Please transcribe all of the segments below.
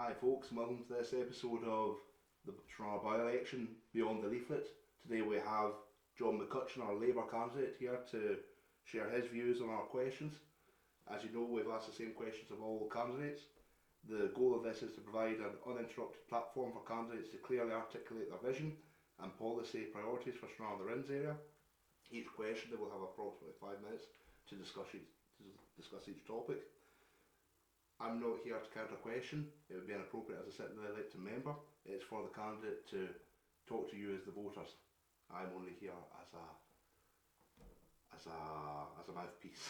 Hi folks, and welcome to this episode of the Stranraer by-election Beyond the Leaflet. Today we have John McCutcheon, our Labour candidate, here to share his views on our questions. As you know, we've asked the same questions of all candidates. The goal of this is to provide an uninterrupted platform for candidates to clearly articulate their vision and policy priorities for Stranraer and the Rins area. Each question they will have approximately 5 minutes to discuss each topic. I'm not here to counter question. It would be inappropriate as a sitting elected member. It's for the candidate to talk to you as the voters. I'm only here as a mouthpiece.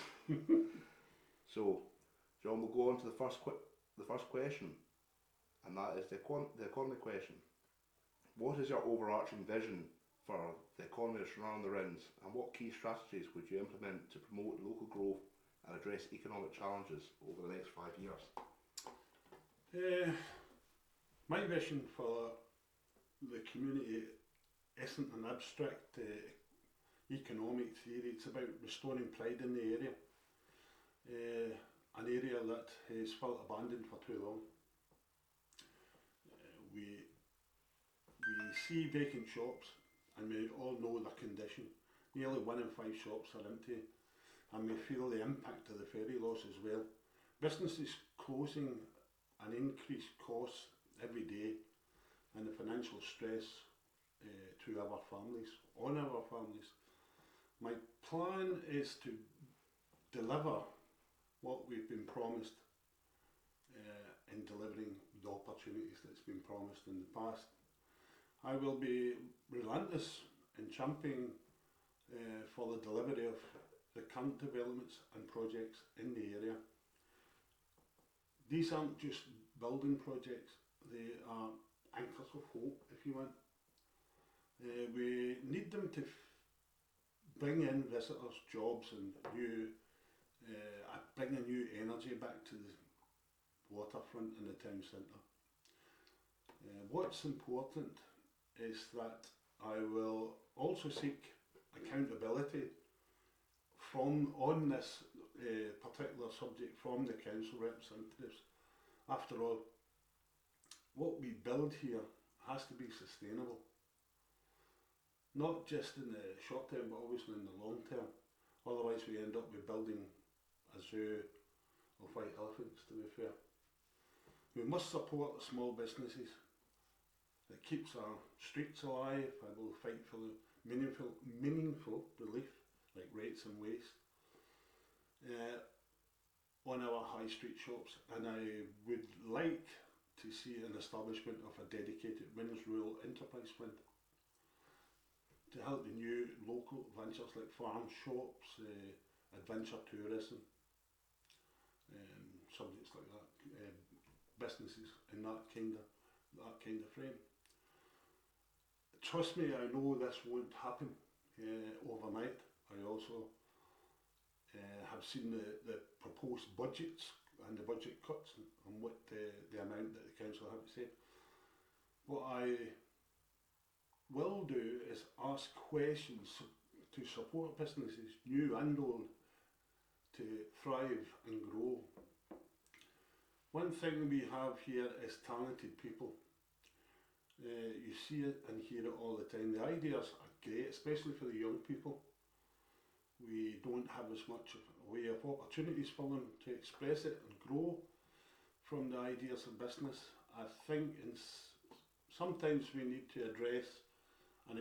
So, John, we'll go on to the first question, and that is the economy question. What is your overarching vision for the economy of Stranraer and the Rins, and what key strategies would you implement to promote local growth and address economic challenges over the next 5 years? My vision for the community isn't an abstract economic theory. It's about restoring pride in the area, an area that has felt abandoned for too long. We see vacant shops, and we all know their condition. Nearly 1 in 5 shops are empty, and we feel the impact of the ferry loss as well. Businesses closing and increased costs every day, and the financial stress to our families, on our families. My plan is to deliver what we've been promised in delivering the opportunities that's been promised in the past. I will be relentless in championing for the delivery of the current developments and projects in the area. These aren't just building projects, they are anchors of hope, if you want. We need them to bring in visitors, jobs, and bring a new energy back to the waterfront and the town centre. What's important is that I will also seek accountability on this particular subject from the council representatives. After all, what we build here has to be sustainable, not just in the short term but obviously in the long term. Otherwise we end up with building a zoo of white elephants, to be fair. We must support the small businesses. It keeps our streets alive. I will fight for the meaningful relief, like rates and waste, on our high street shops, and I would like to see an establishment of a dedicated Rins Rural Enterprise Fund to help the new local ventures like farm shops, adventure tourism, subjects like that, businesses in that kind of frame. Trust me, I know this won't happen overnight. I also have seen the proposed budgets and the budget cuts and what the amount that the council have to say. What I will do is ask questions to support businesses, new and old, to thrive and grow. One thing we have here is talented people. You see it and hear it all the time. The ideas are great, especially for the young people. We don't have as much of a way of opportunities for them to express it and grow from the ideas of business. I think sometimes we need to address, and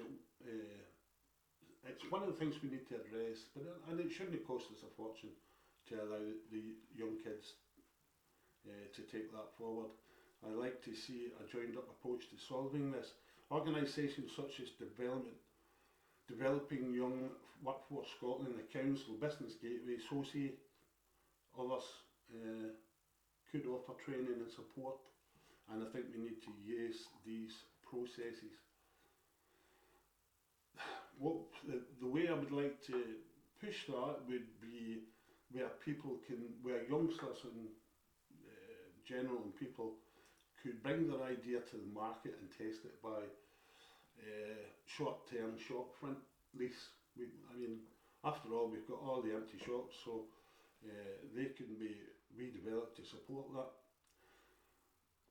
it's one of the things we need to address, and it shouldn't cost us a fortune to allow the young kids to take that forward. I like to see a joined up approach to solving this. Organisations such as Developing Young Workforce Scotland, the Council, Business Gateway, SOCI, others could offer training and support, and I think we need to use these processes. The way I would like to push that would be where youngsters in general and people could bring their idea to the market and test it by short-term shopfront lease. After all, we've got all the empty shops, so they can be redeveloped to support that.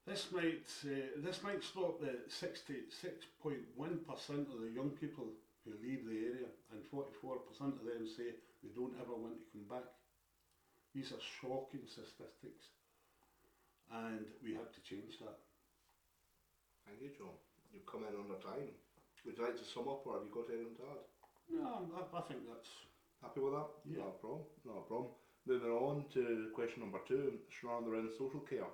This might stop the 66.1% of the young people who leave the area, and 44% of them say they don't ever want to come back. These are shocking statistics, and we have to change that. Thank you, John. You've come in under time. Would you like to sum up, or have you got anything to add? No, I think that's... Happy with that? Yeah. Not a problem. Not a problem. Moving on to question number 2, Stranraer social care.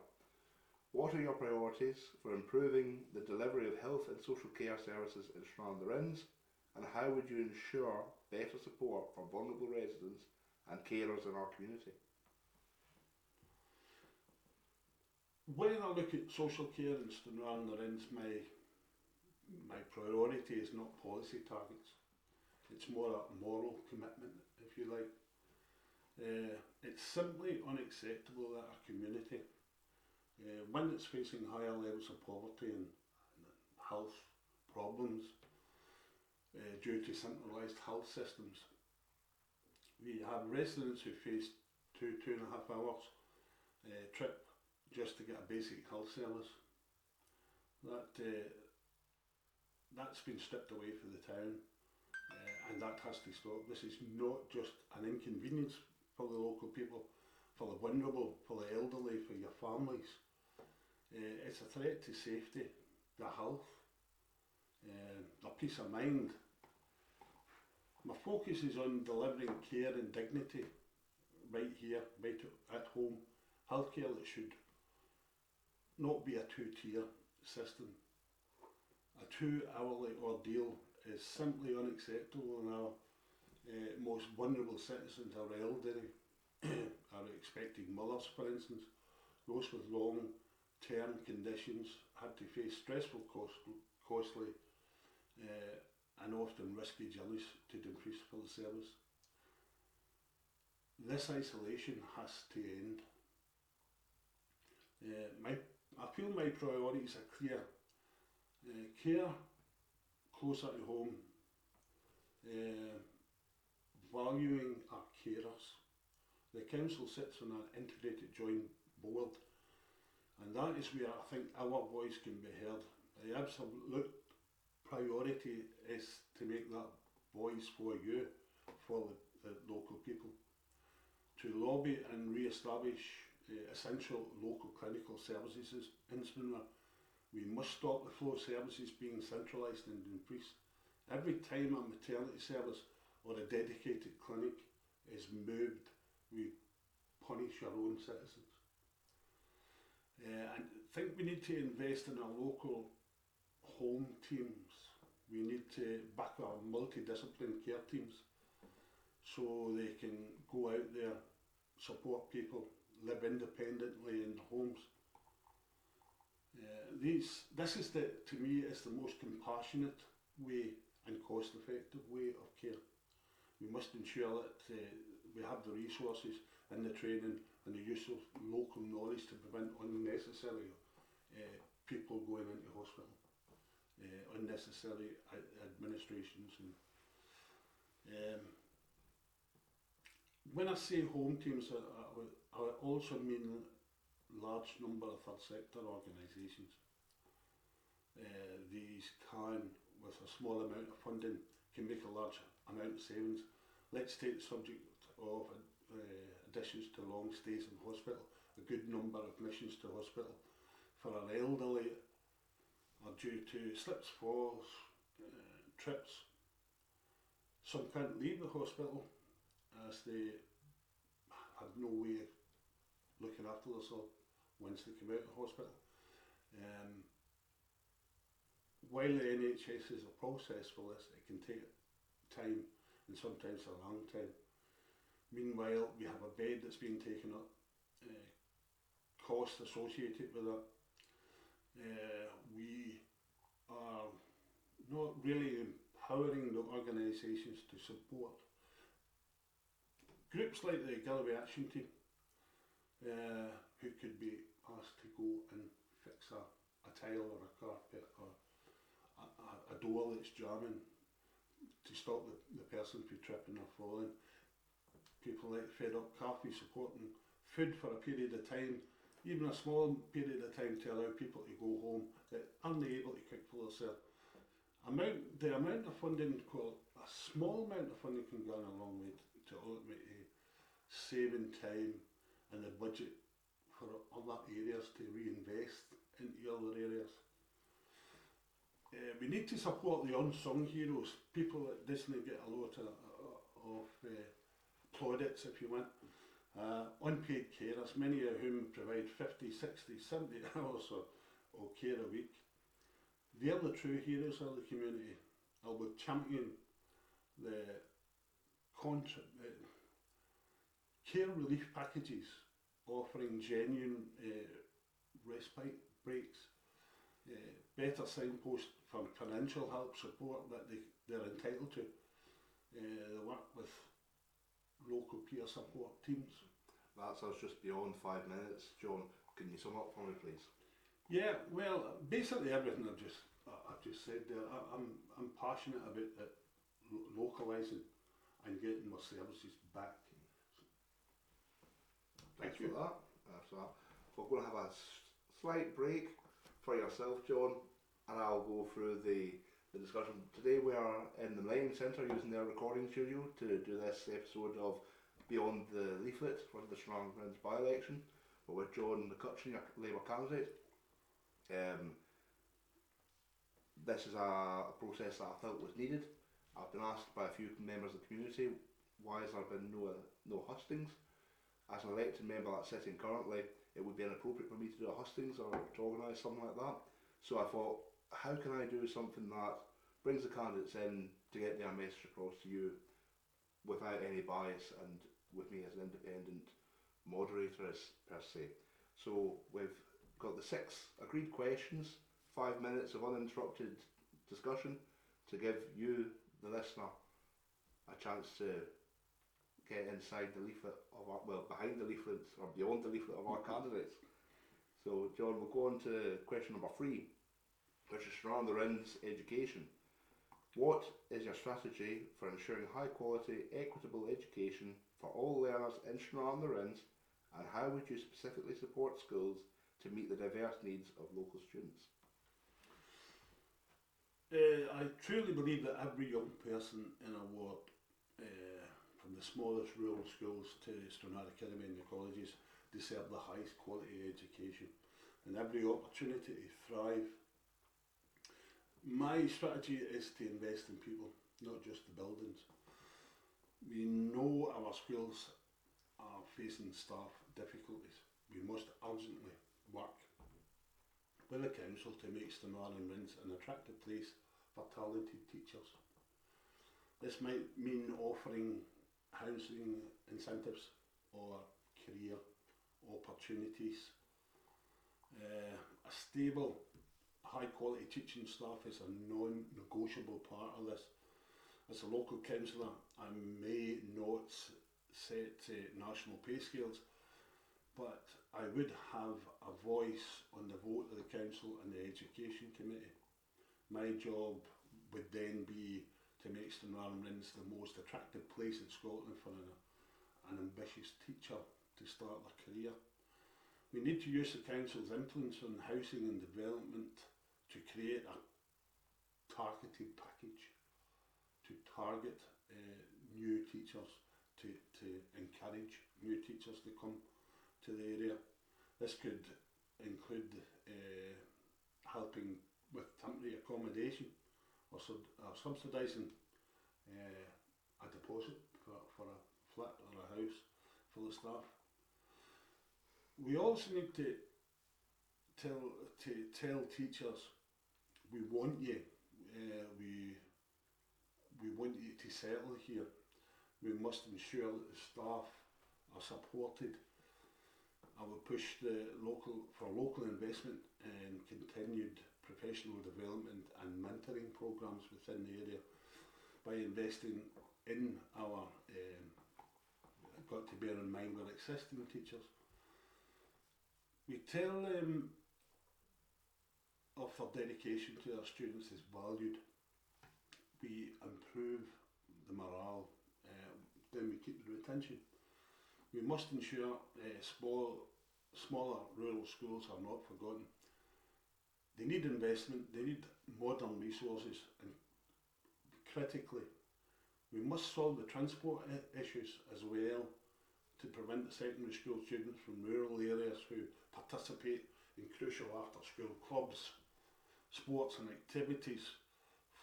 What are your priorities for improving the delivery of health and social care services in Stranraer, and how would you ensure better support for vulnerable residents and carers in our community? When I look at social care in Stranraer, my priority is not policy targets. It's more a moral commitment, if you like. It's simply unacceptable that a community, one that's facing higher levels of poverty and health problems due to centralised health systems. We have residents who face 2.5 hours trip just to get a basic health service. That's been stripped away for the town, and that has to stop. This is not just an inconvenience for the local people, for the vulnerable, for the elderly, for your families. It's a threat to safety, their health, their peace of mind. My focus is on delivering care and dignity right here, right at home. Healthcare that should not be a 2-tier system. A 2-hourly ordeal is simply unacceptable, and our most vulnerable citizens, our elderly, our expecting mothers, for instance, those with long-term conditions, had to face stressful, costly and often risky journeys to Dumfries for the service. This isolation has to end. I feel my priorities are clear. Care closer to home, valuing our carers. The council sits on an integrated joint board, and that is where I think our voice can be heard. The absolute priority is to make that voice for you, for the local people, to lobby and re-establish essential local clinical services in Stranraer. We must stop the flow of services being centralised in Dumfries. Every time a maternity service or a dedicated clinic is moved, we punish our own citizens. And I think we need to invest in our local home teams. We need to back our multidisciplinary care teams so they can go out there, support people, live independently in homes. This is to me, is the most compassionate way and cost-effective way of care. We must ensure that we have the resources and the training and the use of local knowledge to prevent unnecessary people going into hospital, unnecessary administrations. And when I say home teams, I also mean large number of third sector organisations. These can, with a small amount of funding, can make a large amount of savings. Let's take the subject of additions to long stays in hospital. A good number of admissions to hospital for our elderly are due to slips, falls, trips. Some can't leave the hospital as they have no way of looking after themselves once they come out of hospital. While the NHS is a process for this, it can take time, and sometimes a long time. Meanwhile, we have a bed that's being taken up, costs associated with that. We are not really empowering the organisations to support groups like the Galloway Action Team, who could be asked to go and fix a tile or a carpet or a door that's jamming to stop the person from tripping or falling. People like Fed Up Coffee supporting food for a period of time even a small period of time to allow people to go home that aren't able to cook for themselves. The amount of funding, a small amount of funding can go a long way to ultimately saving time and the budget for other areas to reinvest into other areas. We need to support the unsung heroes, people that doesn't get a lot of plaudits, if you want. Unpaid carers, many of whom provide 50, 60, 70 hours of care a week. They're the true heroes of the community. I will champion the care relief packages offering genuine respite breaks, better signposts for financial help, support that they're entitled to. They work with local peer support teams. That's us just beyond 5 minutes. John, can you sum up for me, please? Yeah, well, basically everything I've just said there. I'm passionate about that localising and getting my services back. Thanks for that. We're going to have a slight break for yourself, John, and I'll go through the discussion. Today we are in the Millennium Centre using their recording studio to do this episode of Beyond the Leaflet for the Stranraer Millennium by-election. We're with John McCutcheon, your Labour candidate. This is a process that I felt was needed. I've been asked by a few members of the community, why has there been no hustings? As an elected member that's sitting currently, it would be inappropriate for me to do a hustings or to organise something like that. So I thought, how can I do something that brings the candidates in to get their message across to you without any bias and with me as an independent moderator per se. So we've got the 6 agreed questions, 5 minutes of uninterrupted discussion to give you, the listener, a chance to get inside the leaflet of our, well, behind the leaflet or beyond the leaflet of our candidates. So John, we'll go on to question number 3, which is surround the Rins education. What is your strategy for ensuring high quality, equitable education for all learners in Stranraer the Rins, and how would you specifically support schools to meet the diverse needs of local students? I truly believe that every young person in a ward, from the smallest rural schools to Stranraer Academy and the colleges, deserve the highest quality education and every opportunity to thrive. My strategy is to invest in people, not just the buildings. We know our schools are facing staff difficulties. We must urgently work with the council to make Stranraer and Rins an attractive place for talented teachers. This might mean offering housing incentives or career opportunities. A stable, high quality teaching staff is a non-negotiable part of this. As a local councillor, I may not set national pay scales, but I would have a voice on the vote of the council and the education committee. My job would then be to make Stranraer and Rins the most attractive place in Scotland for an ambitious teacher to start their career. We need to use the council's influence on housing and development to create a targeted package to target new teachers, to encourage new teachers to come to the area. This could include helping with temporary accommodation or subsidising a deposit for a flat or a house for the staff. We also need to tell teachers, we want you, we want you to settle here. We must ensure that the staff are supported. I will push for local investment and continued professional development and mentoring programs within the area by investing in our, got to bear in mind our existing teachers. We tell them of their dedication to our students is valued. We improve the morale, then we keep the retention. We must ensure smaller rural schools are not forgotten. They need investment, they need modern resources, and critically, we must solve the transport issues as well to prevent the secondary school students from rural areas who participate in crucial after-school clubs, sports and activities.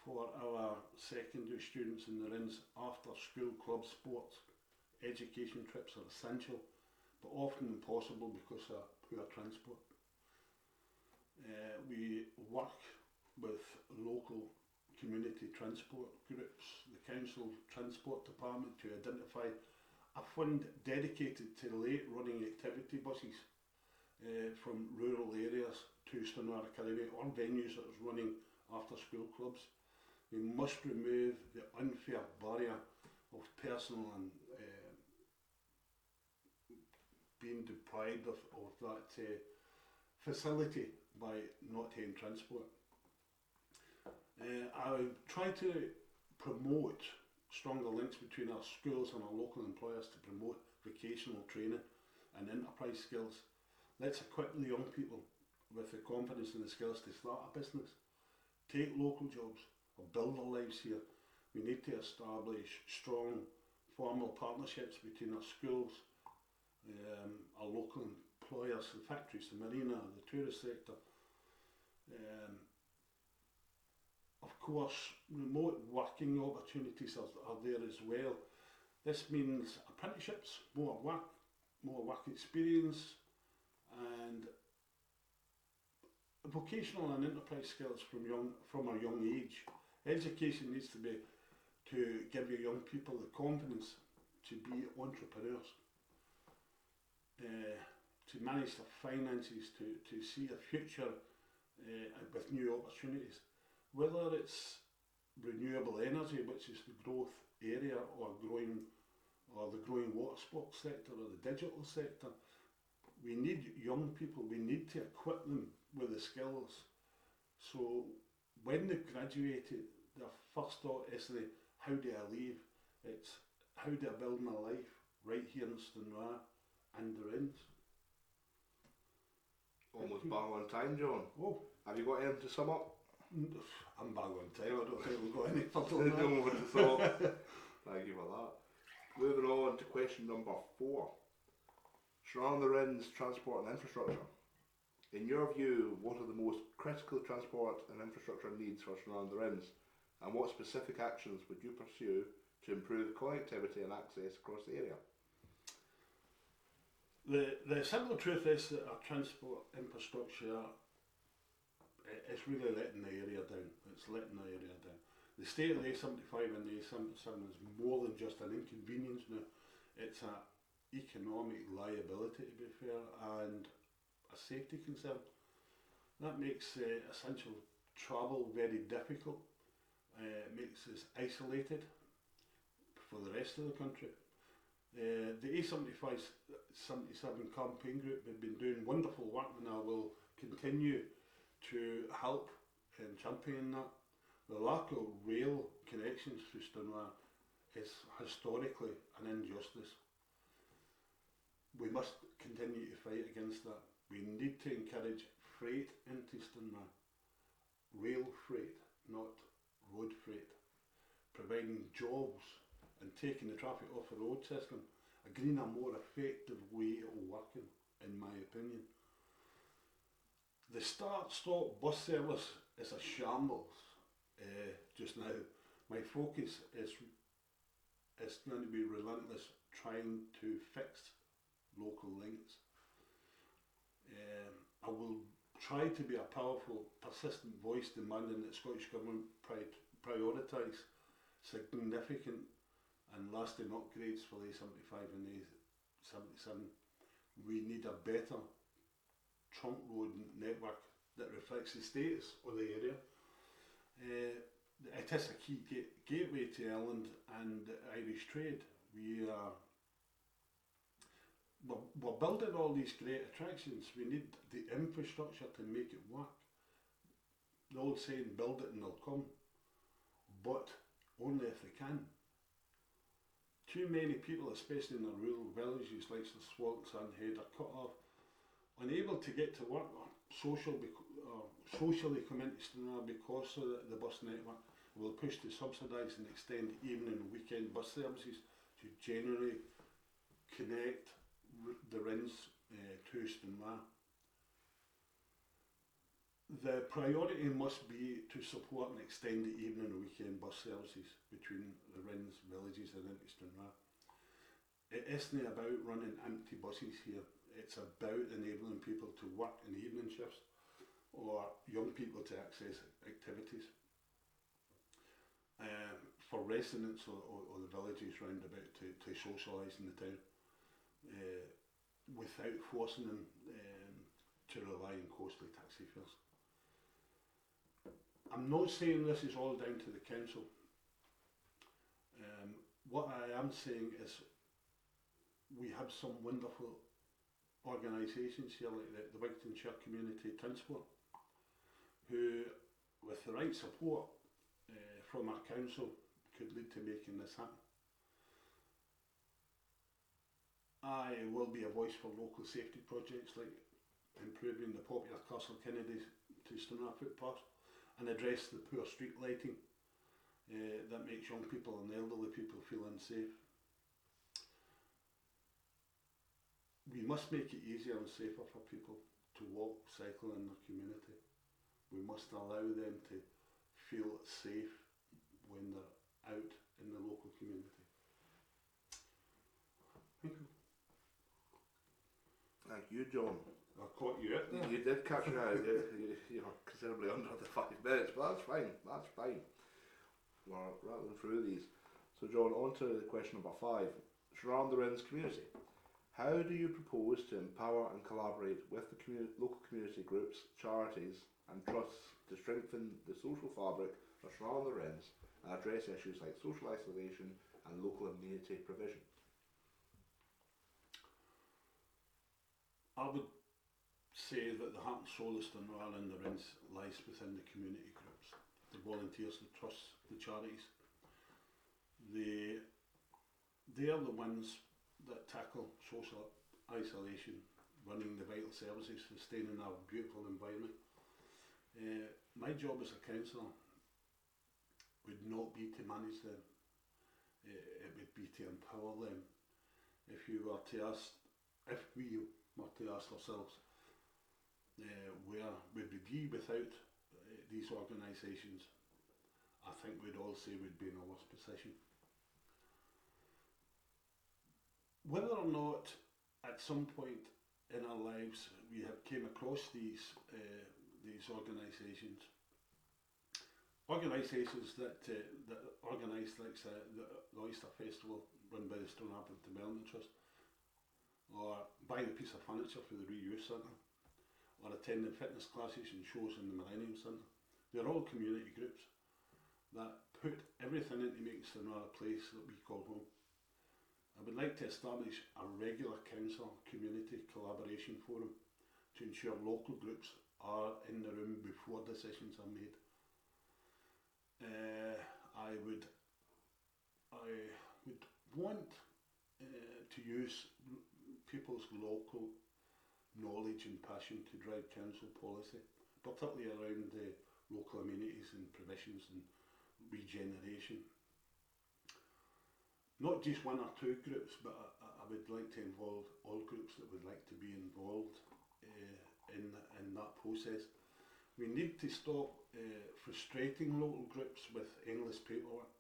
For our secondary students in the Rins, after-school club sports, education trips are essential, but often impossible because of poor transport. We work with local community transport groups, the council transport department, to identify a fund dedicated to late running activity buses from rural areas to Stranraer Academy or venues that is running after school clubs. We must remove the unfair barrier of personal and being deprived of that facility by not having transport. I try to promote stronger links between our schools and our local employers to promote vocational training and enterprise skills. Let's equip the young people with the confidence and the skills to start a business, take local jobs, or build their lives here. We need to establish strong formal partnerships between our schools, our local employers, the factories, the marina, the tourist sector. Of course, remote working opportunities are there as well. This means apprenticeships, more work experience, and vocational and enterprise skills from a young age. Education needs to be to give your young people the confidence to be entrepreneurs, to manage their finances, to see a future with new opportunities. Whether it's renewable energy, which is the growth area, or the growing water sports sector, or the digital sector, we need young people. We need to equip them with the skills. So when they've graduated, their first thought isn't how do I leave, it's how do I build my life right here in Stranraer and the Rins. Almost bang on time, John. Oh, have you got anything to sum up? I'm bang on time, I don't think we've got any further than No more to sum up. Thank you for that. Moving on to question number 4. Stranraer and the Rins transport and infrastructure. In your view, what are the most critical transport and infrastructure needs for Stranraer and the Rins, and what specific actions would you pursue to improve connectivity and access across the area? The simple truth is that our transport infrastructure is really letting the area down. It's letting the area down. The state of the A75 and the A77 is more than just an inconvenience now. It's an economic liability, to be fair, and a safety concern. That makes essential travel very difficult. It makes us isolated for the rest of the country. The A75-77 campaign group have been doing wonderful work, and I will continue to help in championing that. The lack of rail connections to Stranraer is historically an injustice. We must continue to fight against that. We need to encourage freight into Stranraer, rail freight, not road freight, providing jobs and taking the traffic off the road system, a greener, more effective way of working, in my opinion. The start-stop bus service is a shambles just now. My focus is going to be relentless, trying to fix local links. I will try to be a powerful, persistent voice demanding that the Scottish Government prioritise significant and lasting upgrades for the A75 and the A77. We need a better trunk road network that reflects the status of the area. It is a key gateway to Ireland and Irish trade. We're building all these great attractions. We need the infrastructure to make it work. The old saying, build it and they'll come, but only if they can. Too many people, especially in the rural villages like the Swans and Head, are cut off unable to get to work or socially come into Stranraer because of the bus network, will push to subsidise and extend evening and weekend bus services to generally connect the Rins to Stranraer. The priority must be to support and extend the evening and weekend bus services between the Rins villages and into Stranraer. It isn't about running empty buses here, it's about enabling people to work in evening shifts or young people to access activities. For residents or the villages round about to socialise in the town without forcing them to rely on costly taxi fares. I'm not saying this is all down to the council. What I am saying is we have some wonderful organisations here like the Wigtonshire Community Transport who, with the right support from our council, could lead to making this happen. I will be a voice for local safety projects like improving the popular Castle Kennedy to Stranraer footpaths and address the poor street lighting that makes young people and elderly people feel unsafe. We must make it easier and safer for people to walk, cycle in their community. We must allow them to feel safe when they're out in the local community. Thank you. Thank you, John. I caught you out there. You did catch me out. You're considerably under the 5 minutes, but that's fine. That's fine. We're rattling through these. So, John, on to question number 5. Surround the Rins community. How do you propose to empower and collaborate with the local community groups, charities, and trusts to strengthen the social fabric of surround the Rins and address issues like social isolation and local amenity provision? I would say that the heart and soul of Stranraer and the Rins lies within the community groups, the volunteers, the trusts, the charities. They are the ones that tackle social isolation, running the vital services, sustaining our beautiful environment. My job as a councillor would not be to manage them, it would be to empower them. If we were to ask ourselves where would we be without these organisations, I think we'd all say we'd be in a worse position. Whether or not at some point in our lives we have came across these organisations that organise like the Oyster Festival run by the Stranraer Millennium Trust, or buying a piece of furniture for the reuse centre, or attending fitness classes and shows in the Millennium Centre. They're all community groups that put everything into making Stranraer a place that we call home. I would like to establish a regular council community collaboration forum to ensure local groups are in the room before decisions are made. I would want to use people's local knowledge and passion to drive council policy, particularly around the local amenities and provisions and regeneration. Not just one or two groups, but I would like to involve all groups that would like to be involved in that process. We need to stop frustrating local groups with endless paperwork.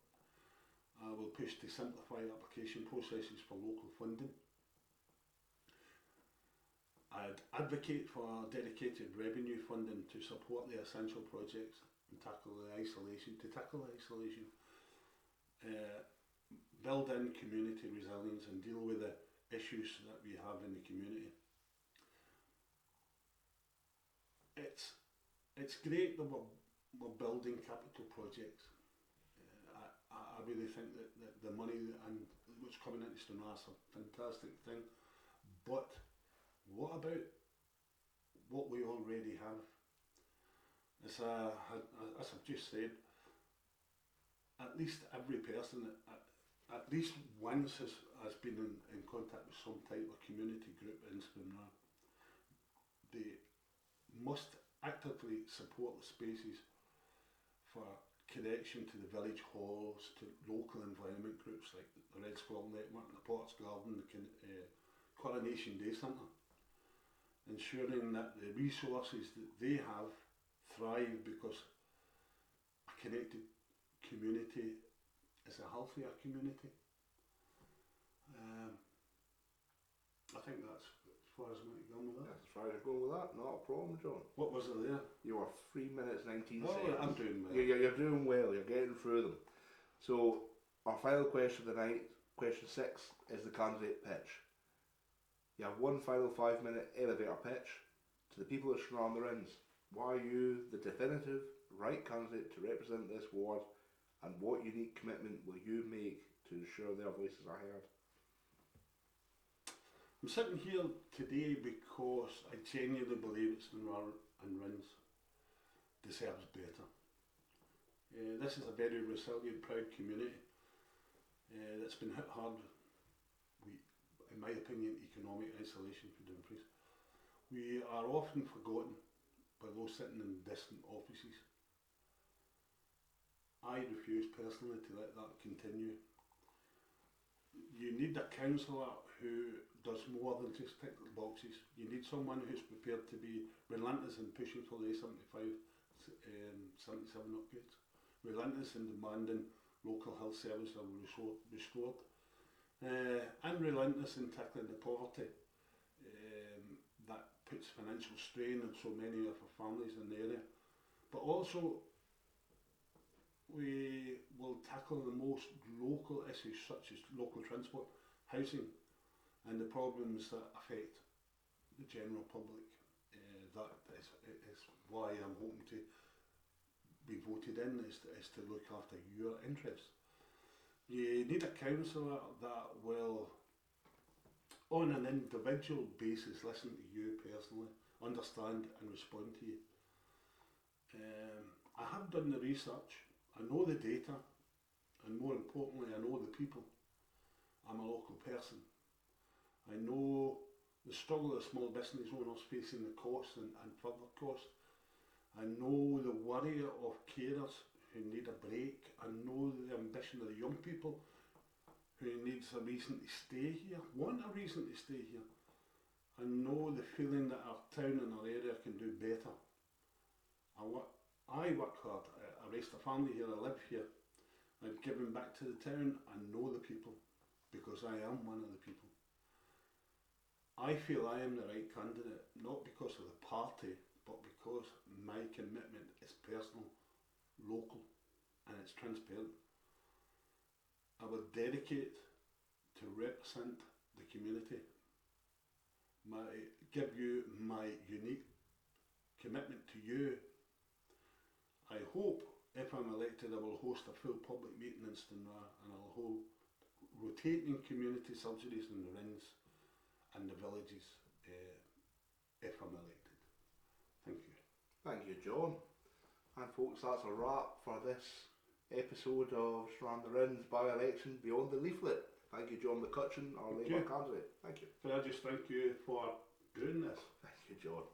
I will push to simplify application processes for local funding. I'd advocate for dedicated revenue funding to support the essential projects and tackle the isolation. Build in community resilience and deal with the issues that we have in the community. It's great that we're building capital projects. I really think that the money and what's coming into Stranraer is a fantastic thing, but what about what we already have? As I've just said, at least every person at least once has been in contact with some type of community group in Stranraer. they must actively support the spaces for connection to the village halls, to local environment groups like the Red Squirrel Network, the Potts Garden, the Coronation Day Centre, ensuring that the resources that they have thrive, because a connected community is a healthier community. I think that's as far as I'm going to go with that. As far as you're going with that, not a problem, John. What was it there? You are 3 minutes 19 Oh, seconds. I'm doing well. You're doing well, you're getting through them. So, our final question of the night, question 6, is the candidate pitch. You have one final 5-minute elevator pitch to the people of Stranraer Millennium. Why are you the definitive right candidate to represent this ward, and what unique commitment will you make to ensure their voices are heard? I'm sitting here today because I genuinely believe that Stranraer and Rins deserves better. This is a very resilient, proud community that's been hit hard, in my opinion, economic isolation for Dumfries. We are often forgotten by those sitting in distant offices. I refuse personally to let that continue. You need a councillor who does more than just tick the boxes. You need someone who's prepared to be relentless in pushing for the A75, 77 upgrades, relentless in demanding local health services are restored, and relentless in tackling the poverty that puts financial strain on so many of our families in the area. But also, we will tackle the most local issues such as local transport, housing, and the problems that affect the general public. That is why I'm hoping to be voted in, is to look after your interests. You need a councillor that will, on an individual basis, listen to you personally, understand and respond to you. I have done the research, I know the data, and more importantly, I know the people. I'm a local person. I know the struggle of small business owners facing the costs and further costs. I know the worry of carers who need a break. I know the ambition of the young people who need a reason to stay here, want a reason to stay here. I know the feeling that our town and our area can do better. I work hard. I raised a family here, I live here. I've given back to the town. I know the people because I am one of the people. I feel I am the right candidate, not because of the party, but because my commitment is personal, local, and it's transparent. I will dedicate to represent the community, give you my unique commitment to you. I hope if I'm elected I will host a full public meeting in Stranraer, and I'll hold rotating community surgeries in the Rins and the villages if I'm elected. Thank you. Thank you, John. And folks, that's a wrap for this episode of Stranraer Millennium by-election Beyond the Leaflet. Thank you, John McCutcheon, our Labour candidate. Thank you. Can I just thank you for doing this? Thank you, John.